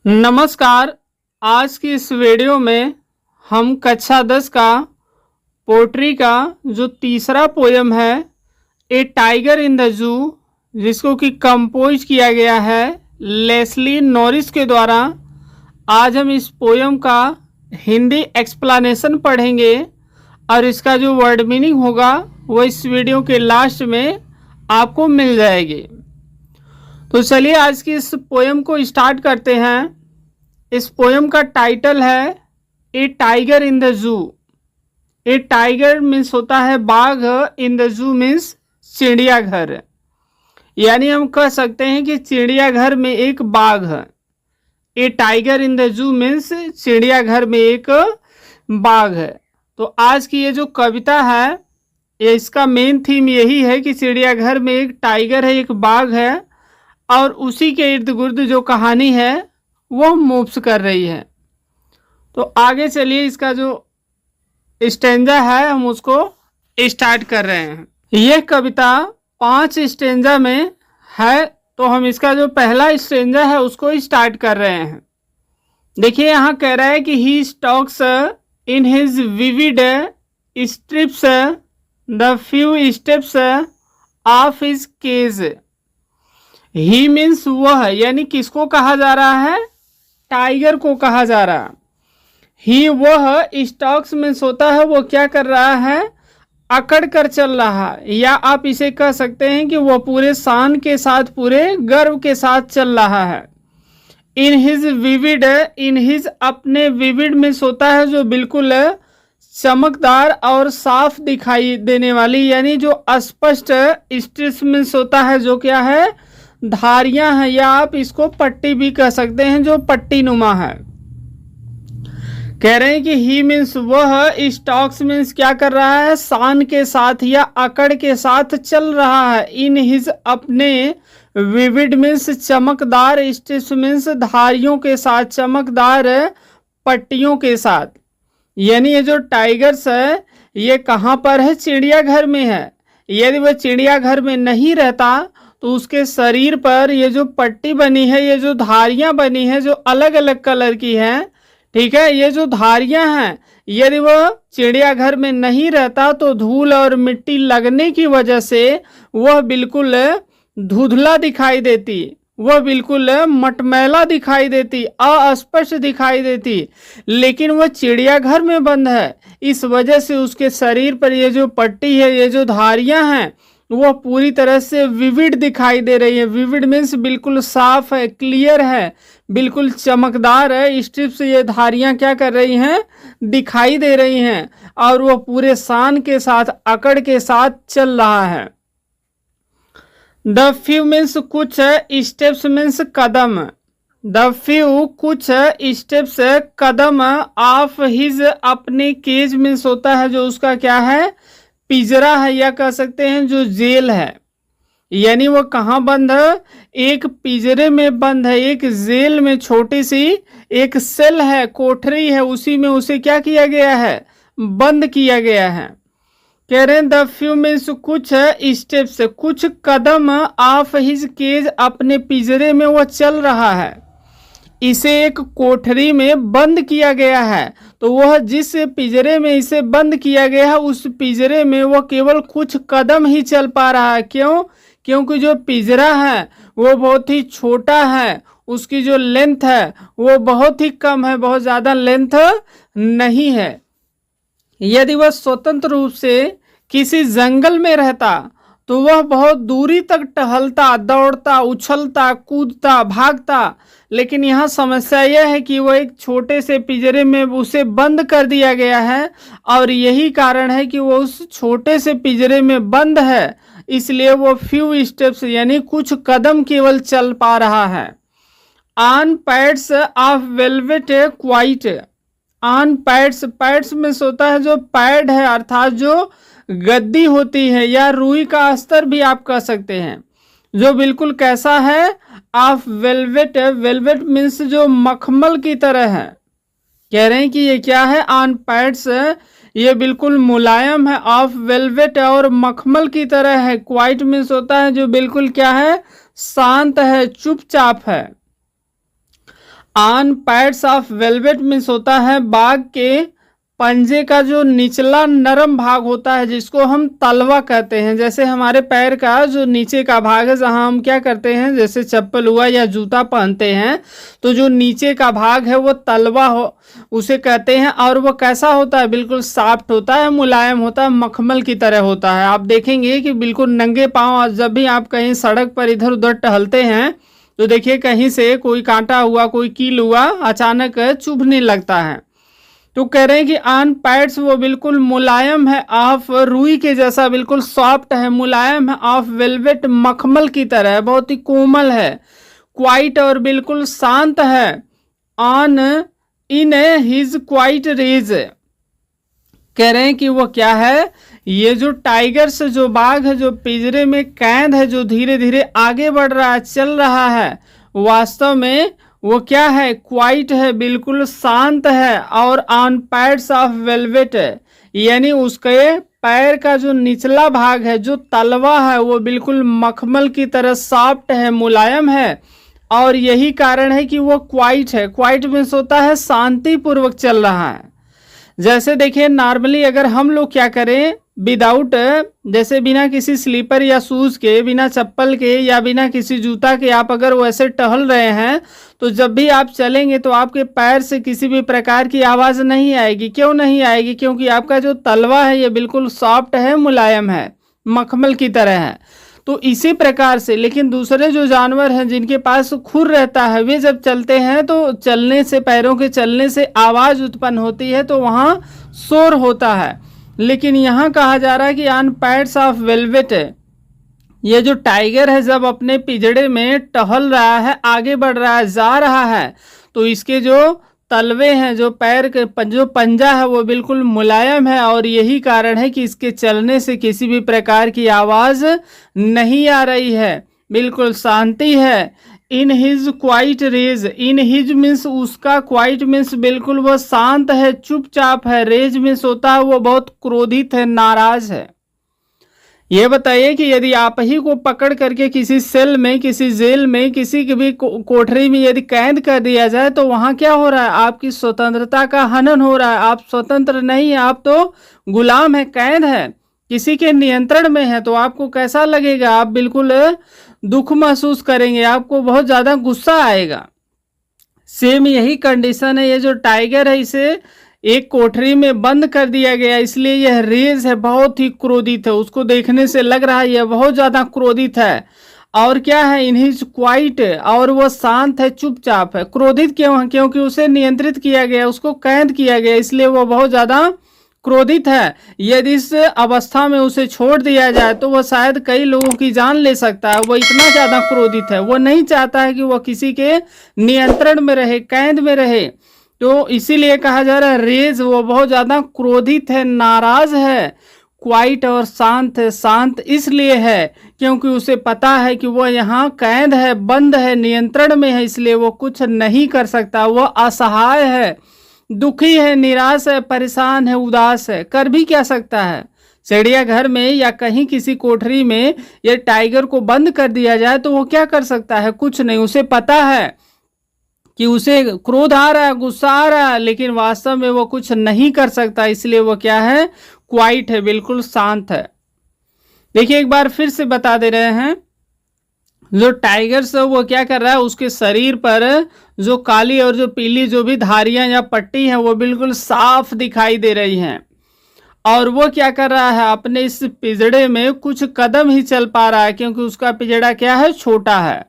नमस्कार। आज की इस वीडियो में हम कक्षा 10 का पोट्री का जो तीसरा पोयम है ए टाइगर इन द जू, जिसको कि कंपोज किया गया है लेस्ली नॉरिस के द्वारा, आज हम इस पोयम का हिंदी एक्सप्लेनेशन पढ़ेंगे और इसका जो वर्ड मीनिंग होगा वो इस वीडियो के लास्ट में आपको मिल जाएगी। तो चलिए आज की इस पोयम को स्टार्ट करते हैं। इस पोयम का टाइटल है ए टाइगर इन द जू। ए टाइगर मीन्स होता है बाघ, इन द जू मीन्स चिड़ियाघर, यानी हम कह सकते हैं कि चिड़ियाघर में एक बाघ है। A tiger in the zoo means चिड़ियाघर में एक बाघ है। तो आज की ये जो कविता है ये इसका मेन थीम यही है कि चिड़ियाघर में एक टाइगर है, एक बाघ है, और उसी के इर्द गिर्द जो कहानी है वो मूव्स कर रही है। तो आगे चलिए इसका जो स्टेंजा है हम उसको स्टार्ट कर रहे हैं। यह कविता 5 स्टेंजा में है, तो हम इसका जो पहला स्टेंजा है उसको स्टार्ट कर रहे हैं। देखिए यहाँ कह रहा है कि he stalks in his vivid stripes the few steps of his cage. He means वह, यानी किसको कहा जा रहा है? टाइगर को कहा जा रहा। ही वह, स्टॉक्स मीन्स होता है वो क्या कर रहा है? अकड़ कर चल रहा, या आप इसे कह सकते हैं कि वह पूरे शान के साथ, पूरे गर्व के साथ चल रहा है। In his vivid, in his अपने, विविड मीन्स होता है जो बिल्कुल चमकदार और साफ दिखाई देने वाली, यानी जो स्पष्ट। स्ट्रिप्स मीन्स होता है जो क्या है? धारियां हैं, या आप इसको पट्टी भी कह सकते हैं जो पट्टी नुमा है। कह रहे हैं कि ही मीन्स वह, स्टॉक्स मीन्स क्या कर रहा है? शान के साथ या अकड़ के साथ चल रहा है। इन हिज अपने, विविड मीन्स चमकदार, स्ट्रिप्स मीन्स धारियों के साथ, चमकदार पट्टियों के साथ। यानी ये जो टाइगर्स है ये कहाँ पर है? चिड़ियाघर में है। यदि वह चिड़ियाघर में नहीं रहता तो उसके शरीर पर ये जो पट्टी बनी है, ये जो धारियां बनी है जो अलग अलग कलर की हैं, ठीक है, ये जो धारियां हैं, यदि वह चिड़ियाघर में नहीं रहता तो धूल और मिट्टी लगने की वजह से वह बिल्कुल धुंधला दिखाई देती, वह बिल्कुल मटमैला दिखाई देती, अस्पष्ट दिखाई देती। लेकिन वह चिड़ियाघर में बंद है, इस वजह से उसके शरीर पर ये जो पट्टी है, ये जो धारियां हैं, वो पूरी तरह से विविड दिखाई दे रही है। विविड मीन्स बिल्कुल साफ है, क्लियर है, बिल्कुल चमकदार है। स्ट्रिप्स, ये धारियां क्या कर रही हैं? दिखाई दे रही हैं, और वो पूरे शान के साथ, अकड़ के साथ चल रहा है। द फ्यू मीन्स कुछ, steps means Kadam. The few कुछ, स्टेप्स कदम, ऑफ हिज अपने, केज मीन्स होता है जो उसका क्या है? पिंजरा है, या कह सकते हैं जो जेल है। यानी वो कहाँ बंद है? एक पिंजरे में बंद है, एक जेल में, छोटी सी एक सेल है, कोठरी है, उसी में उसे क्या किया गया है? बंद किया गया है। कह रहे हैं द फ्यू मीन्स कुछ स्टेप्स, कुछ कदम, ऑफ हिज केज, अपने पिंजरे में वो चल रहा है। इसे एक कोठरी में बंद किया गया है, तो वह जिस पिंजरे में इसे बंद किया गया है उस पिंजरे में वह केवल कुछ कदम ही चल पा रहा है। क्यों? क्योंकि जो पिंजरा है वो बहुत ही छोटा है, उसकी जो लेंथ है वो बहुत ही कम है, बहुत ज़्यादा लेंथ नहीं है। यदि वह स्वतंत्र रूप से किसी जंगल में रहता तो वह बहुत दूरी तक टहलता, दौड़ता, उछलता, कूदता, भागता। लेकिन यहाँ समस्या यह है कि वह एक छोटे से पिंजरे में उसे बंद कर दिया गया है, और यही कारण है कि वो उस छोटे से पिंजरे में बंद है, इसलिए वो फ्यू स्टेप्स यानी कुछ कदम केवल चल पा रहा है। On pads of velvet quite. On pads, pads में होता है जो पैड है, अर्थात जो गद्दी होती है, या रुई का अस्तर भी आप कह सकते हैं, जो बिल्कुल कैसा है? Of velvet. वेलवेट मीन्स जो मखमल की तरह है। कह रहे हैं कि ये क्या है? ऑन पैड्स, ये बिल्कुल मुलायम है, ऑफ वेलवेट, और मखमल की तरह है। क्वाइट मीन्स होता है जो बिल्कुल क्या है? शांत है, चुपचाप है। On pads of velvet means होता है बाघ के पंजे का जो निचला नरम भाग होता है जिसको हम तलवा कहते हैं। जैसे हमारे पैर का जो नीचे का भाग है जहां हम क्या करते हैं, जैसे चप्पल हुआ या जूता पहनते हैं तो जो नीचे का भाग है वो तलवा हो उसे कहते हैं। और वो कैसा होता है, बिल्कुल सॉफ्ट होता है, मुलायम होता है, मखमल की तरह होता है। आप देखेंगे कि बिल्कुल नंगे पांव जब भी आप कहीं सड़क पर इधर उधर टहलते हैं तो देखिए कहीं से कोई कांटा हुआ, कोई कील हुआ, अचानक चुभने लगता है। तो कह रहे हैं कि ऑन पैड्स वो बिल्कुल मुलायम है, ऑफ रुई के जैसा बिल्कुल सॉफ्ट है, मुलायम है, ऑफ वेलवेट मखमल की तरह है, बहुत ही कोमल है, क्वाइट और बिल्कुल शांत है, on in his quiet rage. कह रहे हैं कि वो क्या है, ये जो टाइगर से जो बाघ है जो पिंजरे में कैद है, जो धीरे धीरे आगे बढ़ रहा है, चल रहा है, वास्तव में वो क्या है, क्वाइट है, बिल्कुल शांत है, और ऑन पैड्स ऑफ वेलवेट है, यानी उसके पैर का जो निचला भाग है जो तलवा है वो बिल्कुल मखमल की तरह सॉफ्ट है, मुलायम है। और यही कारण है कि वो क्वाइट है। क्वाइट मीन्स होता है शांति पूर्वक चल रहा है। जैसे देखिए नॉर्मली अगर हम लोग क्या करें, विदाउट जैसे बिना किसी स्लीपर या शूज के, बिना चप्पल के या बिना किसी जूता के आप अगर वैसे टहल रहे हैं तो जब भी आप चलेंगे तो आपके पैर से किसी भी प्रकार की आवाज़ नहीं आएगी। क्यों नहीं आएगी? क्योंकि आपका जो तलवा है ये बिल्कुल सॉफ्ट है, मुलायम है, मखमल की तरह है। तो इसी प्रकार से लेकिन दूसरे जो जानवर हैं जिनके पास खुर रहता है वे जब चलते हैं तो चलने से, पैरों के चलने से आवाज़ उत्पन्न होती है तो वहाँ शोर होता है। लेकिन यहाँ कहा जा रहा है कि ऑन पैड्स ऑफ वेलवेट, ये जो टाइगर है जब अपने पिंजड़े में टहल रहा है, आगे बढ़ रहा है, जा रहा है, तो इसके जो तलवे हैं, जो पैर के जो पंजा है वो बिल्कुल मुलायम है। और यही कारण है कि इसके चलने से किसी भी प्रकार की आवाज़ नहीं आ रही है, बिल्कुल शांति है। In his quiet rage, in his means उसका, क्वाइट मीन्स बिल्कुल वो शांत है, चुपचाप है, रेज मीन्स होता है वो बहुत क्रोधित है, नाराज है। ये बताइए कि यदि आप ही को पकड़ करके किसी सेल में, किसी जेल में, किसी की भी कोठरी में यदि कैद कर दिया जाए तो वहां क्या हो रहा है, आपकी स्वतंत्रता का हनन हो रहा है। आप स्वतंत्र नहीं है, आप तो गुलाम है, कैद है, किसी के नियंत्रण में है। तो आपको कैसा लगेगा? आप बिल्कुल दुख महसूस करेंगे, आपको बहुत ज़्यादा गुस्सा आएगा। सेम यही कंडीशन है, ये जो टाइगर है इसे एक कोठरी में बंद कर दिया गया, इसलिए यह रेज है, बहुत ही क्रोधित है। उसको देखने से लग रहा है यह बहुत ज्यादा क्रोधित है। और क्या है, इन हिज क्वाइट, और वो शांत है, चुपचाप है। क्रोधित क्यों है? क्योंकि उसे नियंत्रित किया गया, उसको कैद किया गया, इसलिए वो बहुत ज्यादा क्रोधित है। यदि इस अवस्था में उसे छोड़ दिया जाए तो वह शायद कई लोगों की जान ले सकता है। वो इतना ज्यादा क्रोधित है, वो नहीं चाहता है कि वह किसी के नियंत्रण में रहे, कैद में रहे। तो इसीलिए कहा जा रहा है रेज, वो बहुत ज्यादा क्रोधित है, नाराज है। क्वाइट और शांत है, शांत इसलिए है क्योंकि उसे पता है कि वो यहाँ कैद है, बंद है, नियंत्रण में है, इसलिए वो कुछ नहीं कर सकता। वो असहाय है, दुखी है, निराश है, परेशान है, उदास है। कर भी क्या सकता है? चिड़ियाघर में या कहीं किसी कोठरी में ये टाइगर को बंद कर दिया जाए तो वो क्या कर सकता है? कुछ नहीं। उसे पता है कि उसे क्रोध आ रहा है, गुस्सा आ रहा है, लेकिन वास्तव में वो कुछ नहीं कर सकता, इसलिए वो क्या है, क्वाइट है, बिल्कुल शांत है। देखिए एक बार फिर से बता दे रहे हैं, जो टाइगर से वो क्या कर रहा है, उसके शरीर पर जो काली और जो पीली जो भी धारियां या पट्टी हैं वो बिल्कुल साफ दिखाई दे रही हैं। और वो क्या कर रहा है, अपने इस पिंजड़े में कुछ कदम ही चल पा रहा है क्योंकि उसका पिंजड़ा क्या है, छोटा है।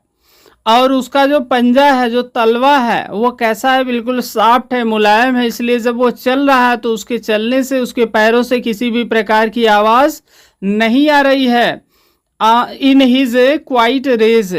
और उसका जो पंजा है, जो तलवा है, वो कैसा है, बिल्कुल सॉफ्ट है, मुलायम है, इसलिए जब वो चल रहा है तो उसके चलने से, उसके पैरों से किसी भी प्रकार की आवाज़ नहीं आ रही है। इन हिज क्वाइट रेज,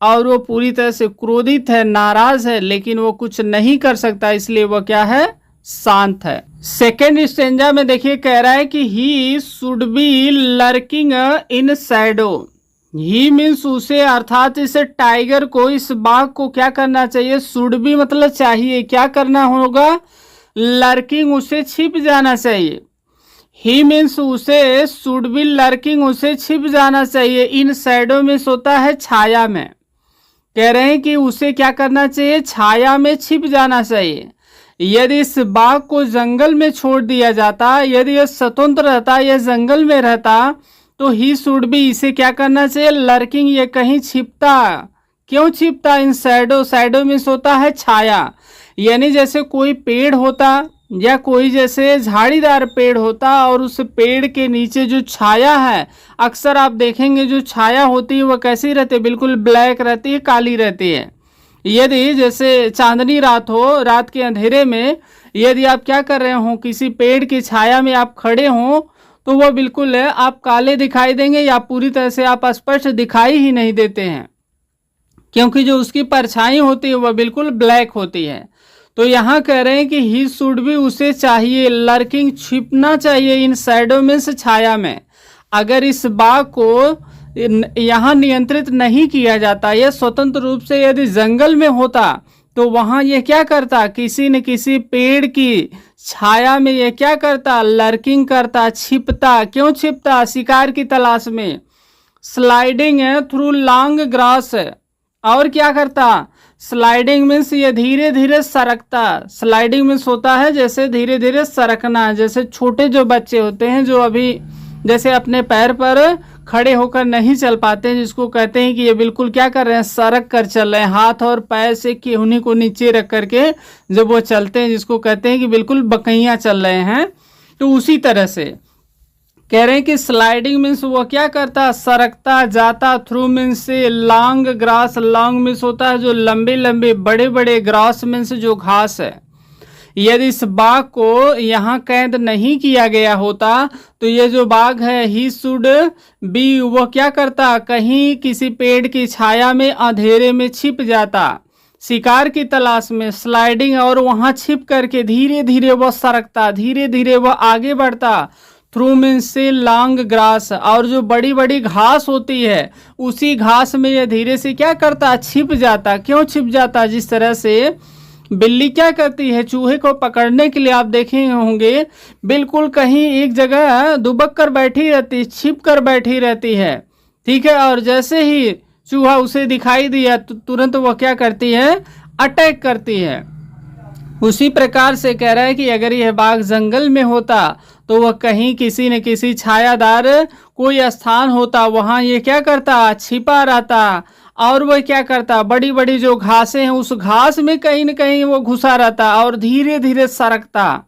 और वो पूरी तरह से क्रोधित है, नाराज है, लेकिन वो कुछ नहीं कर सकता, इसलिए वो क्या है, शांत है। सेकेंड स्टेंजा में देखिए कह रहा है कि he should B lurking in Shadow. He means उसे, अर्थात इस टाइगर को, इस बाघ को क्या करना चाहिए, शुड बी मतलब चाहिए, क्या करना होगा, लर्किंग, उसे छिप जाना चाहिए। ही मीन्स उसे, शुड बी लर्किंग, उसे छिप जाना चाहिए। इन शैडो मीन्स होता है छाया में। कह रहे हैं कि उसे क्या करना चाहिए, छाया में छिप जाना चाहिए। यदि इस बाघ को जंगल में छोड़ दिया जाता, यदि यह स्वतंत्र रहता, यह जंगल में रहता, तो ही शुड बी, इसे क्या करना चाहिए, लर्किंग, ये कहीं छिपता। क्यों छिपता, इन शैडो, शैडो मीन्स होता है छाया, यानी जैसे कोई पेड़ होता या कोई जैसे झाड़ीदार पेड़ होता और उस पेड़ के नीचे जो छाया है, अक्सर आप देखेंगे जो छाया होती है वह कैसी रहती है, बिल्कुल ब्लैक रहती है, काली रहती है। यदि जैसे चांदनी रात हो, रात के अंधेरे में यदि आप क्या कर रहे हो, किसी पेड़ की छाया में आप खड़े हो, तो वह बिल्कुल आप काले दिखाई देंगे या पूरी तरह से आप स्पष्ट दिखाई ही नहीं देते हैं, क्योंकि जो उसकी परछाई होती है वह बिल्कुल ब्लैक होती है। तो यहाँ कह रहे हैं कि ही शुड भी, उसे चाहिए, लर्किंग, छिपना चाहिए, इन शैडो मीन्स छाया में। अगर इस बाघ को यहाँ नियंत्रित नहीं किया जाता, यह स्वतंत्र रूप से यदि जंगल में होता, तो वहां यह क्या करता, किसी न किसी पेड़ की छाया में यह क्या करता, लर्किंग करता, छिपता। क्यों छिपता, शिकार की तलाश में। स्लाइडिंग थ्रू लॉन्ग ग्रास, और क्या करता, स्लाइडिंग मीन्स ये धीरे धीरे सरकता। स्लाइडिंग मीन्स होता है जैसे धीरे धीरे सरकना, जैसे छोटे जो बच्चे होते हैं जो अभी जैसे अपने पैर पर खड़े होकर नहीं चल पाते हैं, जिसको कहते हैं कि ये बिल्कुल क्या कर रहे हैं, सरक कर चल रहे हैं, हाथ और पैर से केहूनी को नीचे रख करके जब वो चलते हैं, जिसको कहते हैं कि बिल्कुल बकैया चल रहे हैं। तो उसी तरह से कह रहे हैं कि स्लाइडिंग मीन्स वो क्या करता, सरकता जाता, थ्रू मीन्स से लॉन्ग ग्रास, लॉन्ग मीन्स होता है जो लंबे लंबे बड़े बड़े, ग्रास मीन्स जो घास है। यदि इस बाघ को यहाँ कैद नहीं किया गया होता, तो ये जो बाघ है ही शुड बी, वो क्या करता, कहीं किसी पेड़ की छाया में अंधेरे में छिप जाता शिकार की तलाश में, स्लाइडिंग, और वहां छिप करके धीरे धीरे वह सरकता, धीरे धीरे वह आगे बढ़ता, थ्रू मीन्स से लॉन्ग ग्रास, और जो बड़ी बड़ी घास होती है उसी घास में यह धीरे से क्या करता, छिप जाता। क्यों छिप जाता, जिस तरह से बिल्ली क्या करती है, चूहे को पकड़ने के लिए आप देखे होंगे बिल्कुल कहीं एक जगह दुबक कर बैठी रहती है, छिप कर बैठी रहती है, ठीक है, और जैसे ही चूहा उसे दिखाई दिया तो तुरंत वो क्या करती है, अटैक करती है। उसी प्रकार से कह रहा है कि अगर यह बाघ जंगल में होता तो वह कहीं किसी न किसी छायादार कोई स्थान होता, वहां ये क्या करता, छिपा रहता, और वह क्या करता, बड़ी बड़ी जो घासें हैं उस घास में कहीं न कहीं वो घुसा रहता और धीरे धीरे सरकता।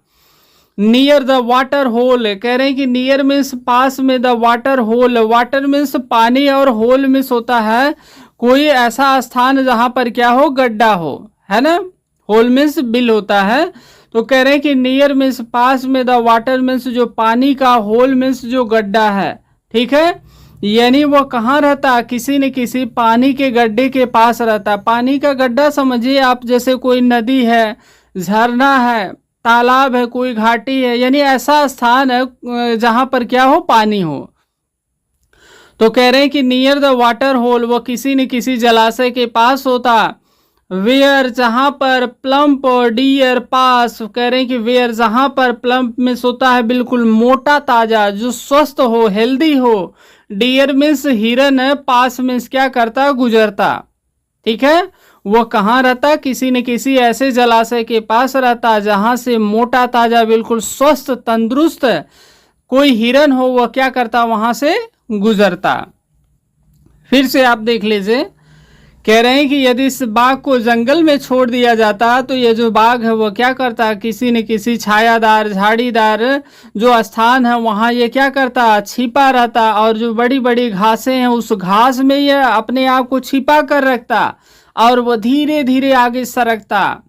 नियर द वाटर होल, कह रहे हैं कि नियर मीन्स पास में, the water hole, water means पानी और होल मीन्स होता है कोई ऐसा स्थान जहां पर क्या हो, गड्ढा हो, है ना, होल मीन्स बिल होता है। तो कह रहे हैं कि नियर मीन्स पास में, द वाटर मीन्स जो पानी का, होल मीन्स जो गड्ढा है, ठीक है, यानी वो कहाँ रहता, किसी न किसी पानी के गड्ढे के पास रहता। पानी का गड्ढा समझिए आप, जैसे कोई नदी है, झरना है, तालाब है, कोई घाटी है, यानी ऐसा स्थान है जहां पर क्या हो, पानी हो। तो कह रहे हैं कि नियर द वाटर होल, वो किसी न किसी जलाशय के पास होता। वेयर, जहां पर, प्लम्प और डियर पास, कह रहे हैं कि वेयर, जहां पर, प्लम्प में होता है बिल्कुल मोटा ताजा, जो स्वस्थ हो, हेल्दी हो, डियर मीन्स हिरन है, पास मीन्स क्या करता, गुजरता, ठीक है, वो कहाँ रहता, किसी न किसी ऐसे जलाशय के पास रहता जहां से मोटा ताजा बिल्कुल स्वस्थ तंदुरुस्त कोई हिरन हो, वह क्या करता, वहां से गुजरता। फिर से आप देख लीजिए, कह रहे हैं कि यदि इस बाघ को जंगल में छोड़ दिया जाता तो ये जो बाघ है वो क्या करता, किसी न किसी छायादार, झाड़ीदार जो स्थान है वहां ये क्या करता, छिपा रहता, और जो बड़ी बड़ी घासें हैं उस घास में ये अपने आप को छिपा कर रखता और वो धीरे धीरे आगे सरकता,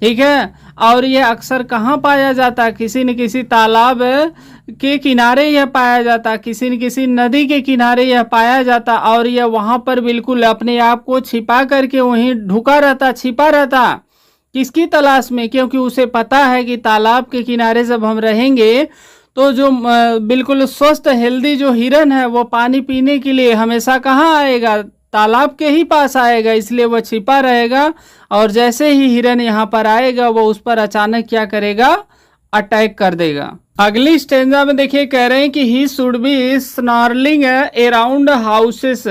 ठीक है। और ये अक्सर कहाँ पाया जाता, किसी न किसी तालाब के किनारे यह पाया जाता, किसी न किसी नदी के किनारे यह पाया जाता, और यह वहां पर बिल्कुल अपने आप को छिपा करके वहीं ढुका रहता, छिपा रहता। किसकी तलाश में, क्योंकि उसे पता है कि तालाब के किनारे जब हम रहेंगे तो जो बिल्कुल स्वस्थ हेल्दी जो हिरन है वो पानी पीने के लिए हमेशा कहाँ आएगा, तालाब के ही पास आएगा, इसलिए वह छिपा रहेगा। और जैसे ही हिरन यहाँ पर आएगा वो उस पर अचानक क्या करेगा, अटैक कर देगा। अगली स्टेंजा में देखिए, कह रहे हैं कि he should be snarling around houses,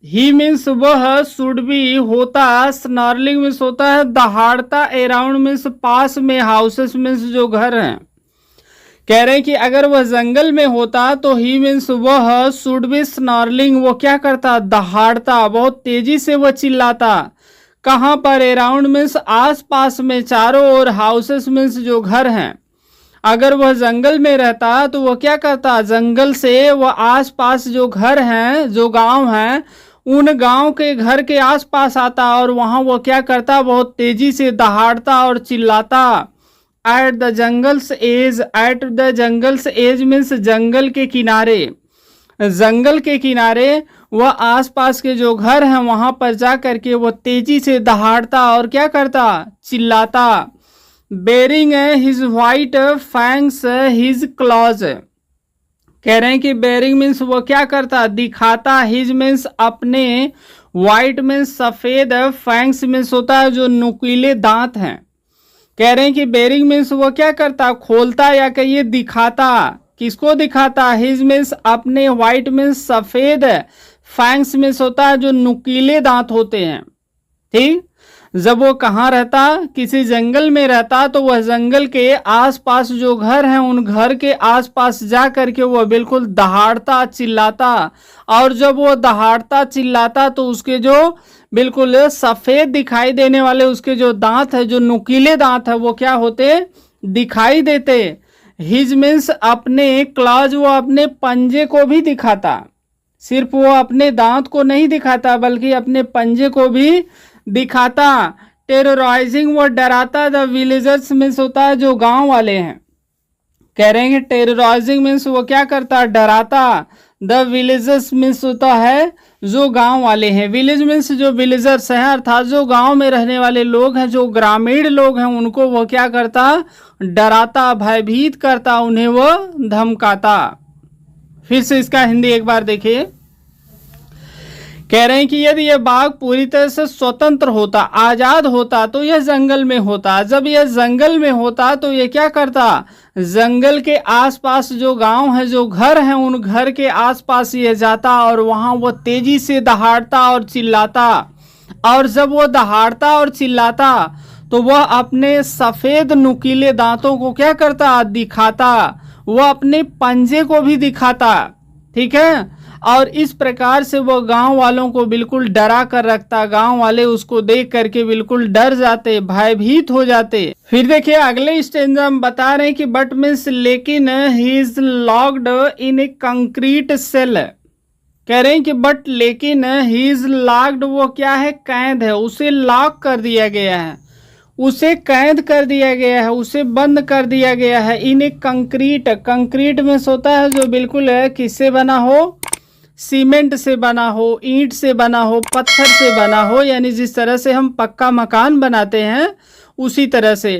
he means वह, शुड बी होता, स्नॉर्लिंग मीन्स होता है दहाड़ता, अराउंड मीन्स पास में, हाउसेस मीन्स जो घर हैं। कह रहे हैं कि अगर वह जंगल में होता तो ही मीन्स वह, शुड बी स्नॉर्लिंग, वो क्या करता, दहाड़ता, बहुत तेजी से वह चिल्लाता। कहाँ पर, अराउंड मीन्स आस पास में, चारों ओर, हाउसेस मीन्स जो घर हैं। अगर वह जंगल में रहता तो वह क्या करता, जंगल से वह आस पास जो घर हैं, जो गांव हैं, उन गांव के घर के आस पास आता और वहां वह क्या करता, बहुत तेजी से दहाड़ता और चिल्लाता। At the jungle's edge, at the jungle's edge means जंगल के किनारे, जंगल के किनारे वह आसपास के जो घर हैं वहां पर जा करके वह तेजी से दहाड़ता और क्या करता, चिल्लाता। Baring his white fangs his claws, कह रहे हैं कि बेरिंग मीन्स वो क्या करता, दिखाता, हिज मीन्स अपने, व्हाइट मीन्स सफेद, फैंग्स मीन्स होता है जो नुकीले दांत हैं। कह रहे हैं कि बेरिंग मीन्स वो क्या करता, खोलता या कहिए दिखाता। किसको दिखाता, हिज मीन्स अपने, व्हाइट मीन्स सफेद, फैंग्स मीन्स होता है जो नुकीले दांत होते हैं। ठीक, जब वो कहाँ रहता, किसी जंगल में रहता तो वह जंगल के आसपास जो घर हैं उन घर के आसपास जा करके वह बिल्कुल दहाड़ता, चिल्लाता। और जब वो दहाड़ता चिल्लाता तो उसके जो बिल्कुल सफेद दिखाई देने वाले उसके जो दांत है, जो नुकीले दांत है, वो क्या होते, दिखाई देते। हिज मीन्स अपने, क्लॉज वो अपने पंजे को भी दिखाता, सिर्फ वो अपने दांत को नहीं दिखाता बल्कि अपने पंजे को भी दिखाता। टेरराइजिंग वो डराता, द विलेजर्स मीन्स होता है जो गांव वाले हैं। कह रहे हैं टेरराइजिंग मीन्स वो क्या करता, डराता। द विलेजर्स मीन्स होता है जो गांव वाले हैं। विलेज मीन्स जो विलेजर्स हैं अर्थात जो गांव में रहने वाले लोग हैं, जो ग्रामीण लोग हैं, उनको वो क्या करता, डराता, भयभीत करता, उन्हें वो धमकाता। फिर से इसका हिंदी एक बार देखिए। कह रहे हैं कि यदि यह बाघ पूरी तरह से स्वतंत्र होता, आजाद होता तो यह जंगल में होता। जब यह जंगल में होता तो यह क्या करता, जंगल के आसपास जो गांव है, जो घर हैं, उन घर के आसपास यह जाता और वहां वो तेजी से दहाड़ता और चिल्लाता। और जब वो दहाड़ता और चिल्लाता तो वह अपने सफेद नुकीले दांतों को क्या करता, दिखाता। वह अपने पंजे को भी दिखाता। ठीक है, और इस प्रकार से वो गांव वालों को बिल्कुल डरा कर रखता। गांव वाले उसको देख करके बिल्कुल डर जाते, भयभीत हो जाते। फिर देखिए अगले स्टेंजा में बता रहे हैं कि बट मीन्स लेकिन, he is locked in a concrete cell. कह रहे हैं कि बट लेकिन, ही इज लॉक्ड वो क्या है, कैद है, उसे लॉक कर दिया गया है, उसे कैद कर दिया गया है, उसे बंद कर दिया गया है। इन ए कंक्रीट, कंक्रीट में होता है जो बिल्कुल है किससे बना हो, सीमेंट से बना हो, ईंट से बना हो, पत्थर से बना हो, यानी जिस तरह से हम पक्का मकान बनाते हैं उसी तरह से।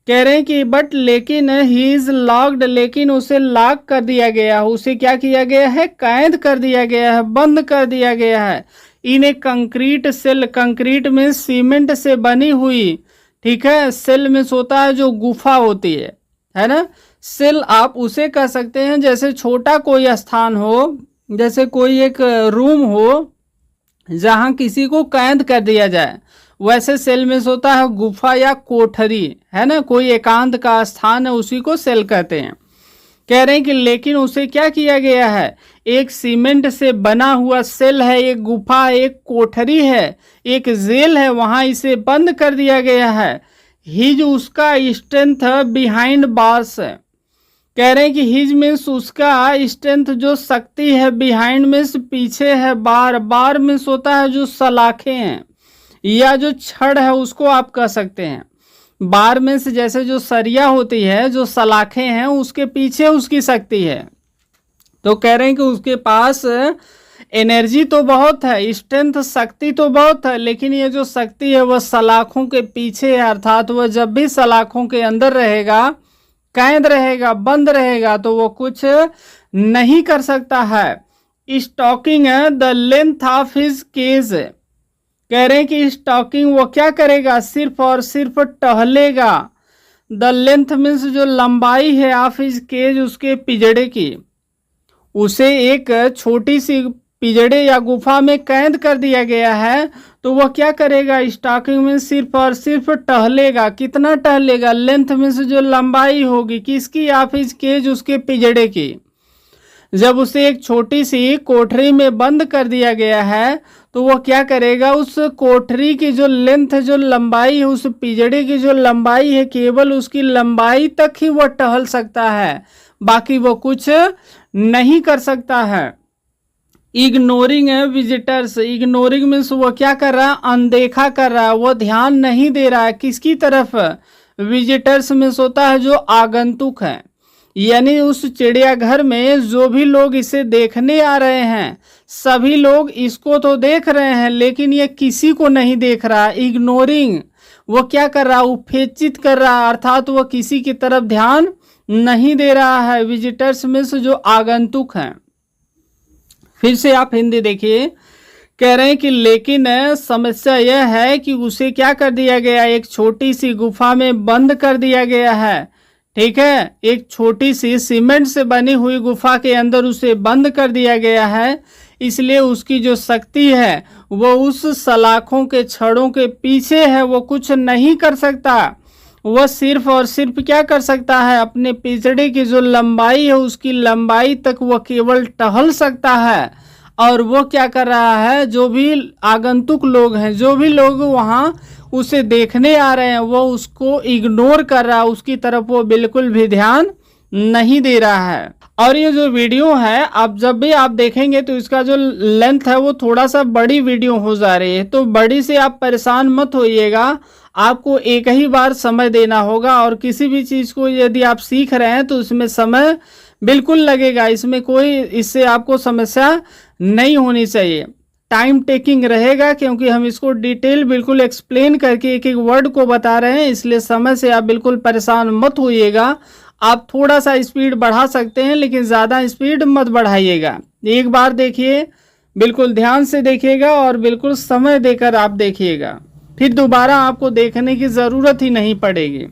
कह रहे हैं कि बट लेकिन, ही इज लॉक्ड, लेकिन उसे लॉक कर दिया गया है, उसे क्या किया गया है, कैद कर दिया गया है, बंद कर दिया गया है। इन ए कंक्रीट सेल, कंक्रीट में सीमेंट से बनी हुई, ठीक है, सेल में होता है जो गुफा होती है ना। सेल आप उसे कह सकते हैं जैसे छोटा कोई स्थान हो, जैसे कोई एक रूम हो जहां किसी को कैद कर दिया जाए, वैसे सेल में होता है गुफा या कोठरी, है ना, कोई एकांत का स्थान है, उसी को सेल कहते हैं। कह रहे हैं कि लेकिन उसे क्या किया गया है, एक सीमेंट से बना हुआ सेल है, एक गुफा, एक कोठरी है, एक जेल है, वहां इसे बंद कर दिया गया है। हिज उसका स्ट्रेंथ बिहाइंड बार्स है। कह रहे हैं कि हिज मीन्स उसका स्ट्रेंथ जो शक्ति है, बिहाइंड मीन्स पीछे है, बार, बार मीन्स होता है जो सलाखें हैं या जो छड़ है उसको आप कह सकते हैं। बार मीन्स जैसे जो सरिया होती है, जो सलाखें हैं, उसके पीछे उसकी शक्ति है। तो कह रहे हैं कि उसके पास एनर्जी तो बहुत है, स्ट्रेंथ, शक्ति तो बहुत है, लेकिन ये जो शक्ति है वह सलाखों के पीछे है। अर्थात वह जब भी सलाखों के अंदर रहेगा, कैद रहेगा, बंद रहेगा, तो वो कुछ नहीं कर सकता है। Stalking the length of his cage, कह रहे हैं कि स्टॉकिंग वो क्या करेगा, सिर्फ और सिर्फ टहलेगा। द लेंथ मीन्स जो लंबाई है, ऑफ हिज केज उसके पिंजड़े की, उसे एक छोटी सी पिंजड़े या गुफा में कैद कर दिया गया है, तो वह क्या करेगा, स्टॉकिंग में सिर्फ और सिर्फ टहलेगा। कितना टहलेगा, लेंथ में से जो लंबाई होगी किसकी, ऑफ हिज केज, उसके पिंजड़े की। जब उसे एक छोटी सी कोठरी में बंद कर दिया गया है तो वह क्या करेगा, उस कोठरी की जो लेंथ, जो लंबाई है, उस पिंजड़े की जो लंबाई है, केवल उसकी लंबाई तक ही वह टहल सकता है, बाकी वो कुछ नहीं कर सकता है। इग्नोरिंग है विजिटर्स, इग्नोरिंग मीन्स वो क्या कर रहा है, अनदेखा कर रहा है, वो ध्यान नहीं दे रहा है किसकी तरफ, विजिटर्स मीन्स होता है जो आगंतुक है, यानी उस चिड़ियाघर में जो भी लोग इसे देखने आ रहे हैं सभी लोग इसको तो देख रहे हैं लेकिन ये किसी को नहीं देख रहा। इग्नोरिंग, वो क्या कर रहा है, उपेक्षित कर रहा है, अर्थात वो किसी की तरफ ध्यान नहीं दे रहा है। विजिटर्स में से जो आगंतुक हैं। फिर से आप हिंदी देखिए, कह रहे हैं कि लेकिन समस्या यह है कि उसे क्या कर दिया गया, एक छोटी सी गुफा में बंद कर दिया गया है। ठीक है, एक छोटी सी सीमेंट से बनी हुई गुफा के अंदर उसे बंद कर दिया गया है, इसलिए उसकी जो शक्ति है वो उस सलाखों के छड़ों के पीछे है, वो कुछ नहीं कर सकता। वह सिर्फ और सिर्फ क्या कर सकता है, अपने पिंजड़े की जो लंबाई है उसकी लंबाई तक वह केवल टहल सकता है। और वो क्या कर रहा है, जो भी आगंतुक लोग हैं, जो भी लोग वहाँ उसे देखने आ रहे हैं, वो उसको इग्नोर कर रहा है, उसकी तरफ वो बिल्कुल भी ध्यान नहीं दे रहा है। और ये जो वीडियो है आप जब भी आप देखेंगे तो इसका जो लेंथ है वो थोड़ा सा बड़ी वीडियो हो जा रही है, तो बड़ी से आप परेशान मत होइएगा, आपको एक ही बार समय देना होगा। और किसी भी चीज़ को यदि आप सीख रहे हैं तो उसमें समय बिल्कुल लगेगा, इसमें कोई इससे आपको समस्या नहीं होनी चाहिए। टाइम टेकिंग रहेगा क्योंकि हम इसको डिटेल बिल्कुल एक्सप्लेन करके एक एक वर्ड को बता रहे हैं, इसलिए समय से आप बिल्कुल परेशान मत होइएगा। आप थोड़ा सा स्पीड बढ़ा सकते हैं लेकिन ज़्यादा स्पीड मत बढ़ाइएगा। एक बार देखिए, बिल्कुल ध्यान से देखिएगा और बिल्कुल समय देकर आप देखिएगा, फिर दोबारा आपको देखने की ज़रूरत ही नहीं पड़ेगी।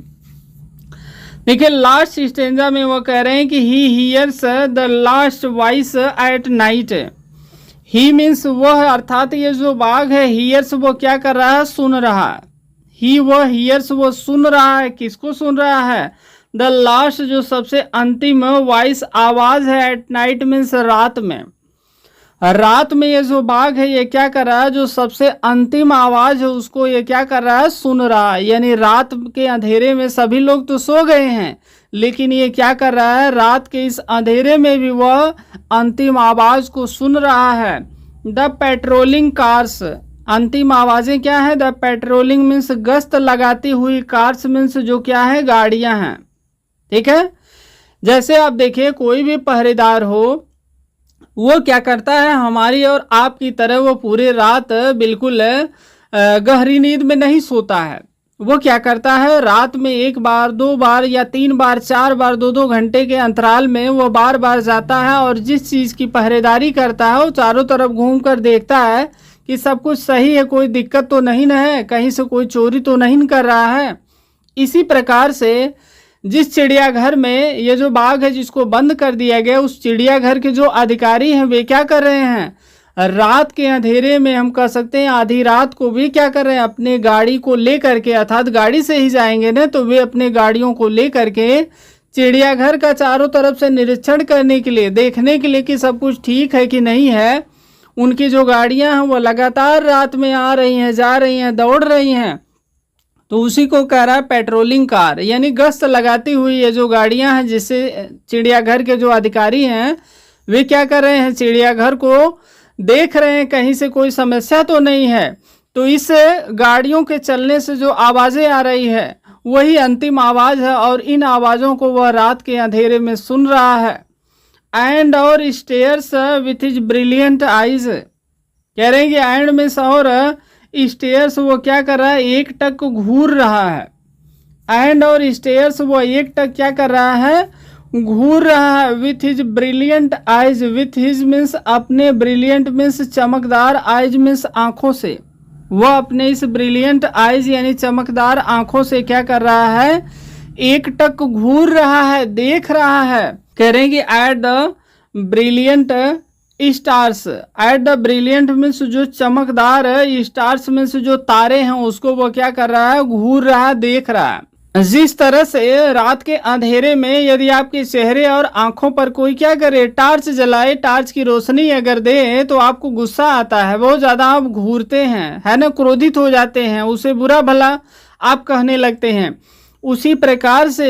देखिए लास्ट स्टेंजा में वो कह रहे हैं कि he hears the last voice at night. He means वह, अर्थात ये जो बाघ है, हियर्स वो क्या कर रहा है, सुन रहा है। ही वो हियर्स वो सुन रहा है, किसको सुन रहा है, द लास्ट जो सबसे अंतिम वॉइस आवाज है, एट नाइट मीन्स रात में। रात में ये जो बाघ है ये क्या कर रहा है, जो सबसे अंतिम आवाज है उसको ये क्या कर रहा है, सुन रहा है। यानी रात के अंधेरे में सभी लोग तो सो गए हैं लेकिन ये क्या कर रहा है, रात के इस अंधेरे में भी वह अंतिम आवाज को सुन रहा है। द पेट्रोलिंग कार्स, अंतिम आवाजें क्या है, द पेट्रोलिंग मीन्स गश्त लगाती हुई, कार्स मीन्स जो क्या है, गाड़ियां हैं। ठीक है, जैसे आप देखिए कोई भी पहरेदार हो वो क्या करता है, हमारी और आपकी तरह वो पूरी रात बिल्कुल गहरी नींद में नहीं सोता है। वो क्या करता है, रात में एक बार, दो बार या तीन बार, चार बार, दो दो घंटे के अंतराल में वो बार बार जाता है और जिस चीज़ की पहरेदारी करता है वो चारों तरफ घूम कर देखता है कि सब कुछ सही है, कोई दिक्कत तो नहीं न है, कहीं से कोई चोरी तो नहीं कर रहा है। इसी प्रकार से जिस चिड़ियाघर में ये जो बाघ है जिसको बंद कर दिया गया, उस चिड़ियाघर के जो अधिकारी हैं वे क्या कर रहे हैं, रात के अंधेरे में, हम कह सकते हैं आधी रात को भी क्या कर रहे हैं, अपने गाड़ी को ले करके, अर्थात गाड़ी से ही जाएंगे ना, तो वे अपने गाड़ियों को ले करके चिड़ियाघर का चारों तरफ से निरीक्षण करने के लिए, देखने के लिए कि सब कुछ ठीक है कि नहीं है। उनकी जो गाड़ियां हैं वो लगातार रात में आ रही हैं, जा रही हैं, दौड़ रही हैं, तो उसी को कह रहा है पेट्रोलिंग कार, यानी गश्त लगाती हुई ये जो गाड़ियां हैं, जिससे चिड़ियाघर के जो अधिकारी हैं वे क्या कर रहे हैं, चिड़ियाघर को देख रहे हैं कहीं से कोई समस्या तो नहीं है। तो इस गाड़ियों के चलने से जो आवाज़ें आ रही है वही अंतिम आवाज़ है और इन आवाज़ों को वह रात के अंधेरे में सुन रहा है। एंड और stairs with his brilliant eyes, कह रहे हैं कि एंड में और स्टेयर्स वो क्या कर रहा है, एक टक घूर रहा है। एंड और स्टेयर्स वो एक टक क्या कर रहा है, घूर रहा है। With his brilliant eyes, with his means अपने, ब्रिलियंट मीन्स चमकदार, आइज मीन्स आंखों से, वह अपने इस ब्रिलियंट आइज यानी चमकदार आंखों से क्या कर रहा है, एक टक घूर रहा है, देख रहा है। कह रहे हैं कि at the brilliant stars at the brilliant means जो चमकदार है, स्टार्स मीन्स जो तारे हैं उसको वो क्या कर रहा है, घूर रहा है, देख रहा है। जिस तरह से रात के अंधेरे में यदि आपके चेहरे और आंखों पर कोई क्या करे, टार्च जलाए, टार्च की रोशनी अगर दे तो आपको गुस्सा आता है, बहुत ज्यादा आप घूरते हैं, है ना, क्रोधित हो जाते हैं, उसे बुरा भला आप कहने लगते हैं। उसी प्रकार से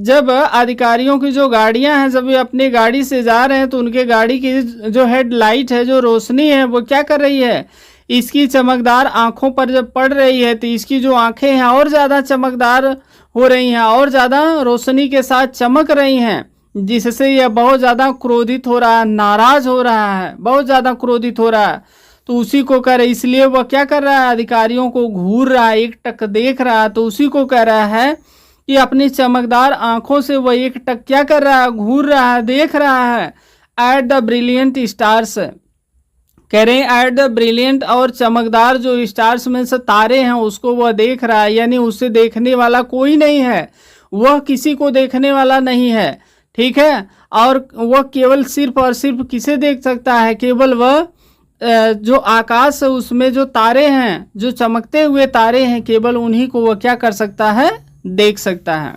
जब अधिकारियों की जो गाड़ियां हैं, जब वे अपनी गाड़ी से जा रहे हैं तो उनके गाड़ी की जो हेडलाइट है, जो रोशनी है, वो क्या कर रही है, इसकी चमकदार आंखों पर जब पड़ रही है तो इसकी जो आंखें हैं और ज़्यादा चमकदार हो रही हैं और ज़्यादा रोशनी के साथ चमक रही हैं, जिससे यह बहुत ज़्यादा क्रोधित हो रहा है, नाराज हो रहा है, बहुत ज़्यादा क्रोधित हो रहा है। तो उसी को कह रहा है, इसलिए वह क्या कर रहा है, अधिकारियों को घूर रहा है, एक टक देख रहा है। तो उसी को कह रहा है कि अपनी चमकदार आंखों से वह एक टक क्या कर रहा है, घूर रहा है, देख रहा है। एट द ब्रिलियंट स्टार्स, कह रहे हैं एट द ब्रिलियंट, और चमकदार जो स्टार्स में से तारे हैं उसको वह देख रहा है, यानी उसे देखने वाला कोई नहीं है, वह किसी को देखने वाला नहीं है, ठीक है। और वह केवल सिर्फ और सिर्फ किसे देख सकता है, केवल वह जो आकाश है उसमें जो तारे हैं, जो चमकते हुए तारे हैं, केवल उन्हीं को वह क्या कर सकता है, देख सकता है।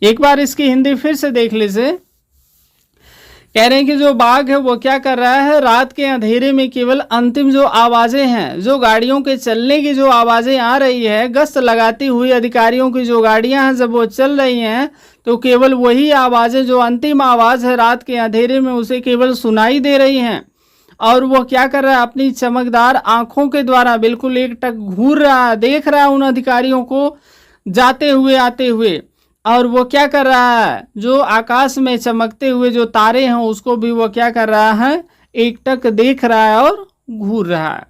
एक बार इसकी हिंदी फिर से देख लीजिए। कह रहे हैं कि जो बाघ है वो क्या कर रहा है, रात के अंधेरे में केवल अंतिम जो आवाजें हैं, जो गाड़ियों के चलने की जो आवाजें आ रही है, गश्त लगाती हुई अधिकारियों की जो गाड़ियां हैं जब वो चल रही हैं, तो केवल वही आवाजें, जो अंतिम आवाज है रात के अंधेरे में, उसे केवल सुनाई दे रही हैं। और वो क्या कर रहा है, अपनी चमकदार आंखों के द्वारा बिल्कुल एक टक घूर रहा है, देख रहा है उन अधिकारियों को जाते हुए आते हुए। और वो क्या कर रहा है, जो आकाश में चमकते हुए जो तारे हैं उसको भी वो क्या कर रहा है, एक टक देख रहा है और घूर रहा है।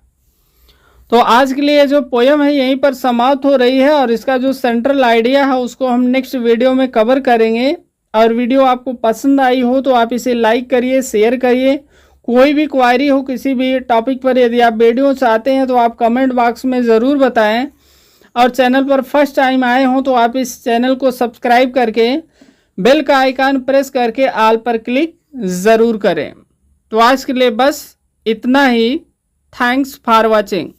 तो आज के लिए जो पोयम है यहीं पर समाप्त हो रही है, और इसका जो सेंट्रल आइडिया है उसको हम नेक्स्ट वीडियो में कवर करेंगे। और वीडियो आपको पसंद आई हो तो आप इसे लाइक करिए, शेयर करिए। कोई भी क्वायरी हो किसी भी टॉपिक पर, यदि आप वीडियो चाहते हैं तो आप कमेंट बॉक्स में ज़रूर बताएं। और चैनल पर फर्स्ट टाइम आए हों तो आप इस चैनल को सब्सक्राइब करके बेल का आइकन प्रेस करके ऑल पर क्लिक ज़रूर करें। तो आज के लिए बस इतना ही। Thanks for watching.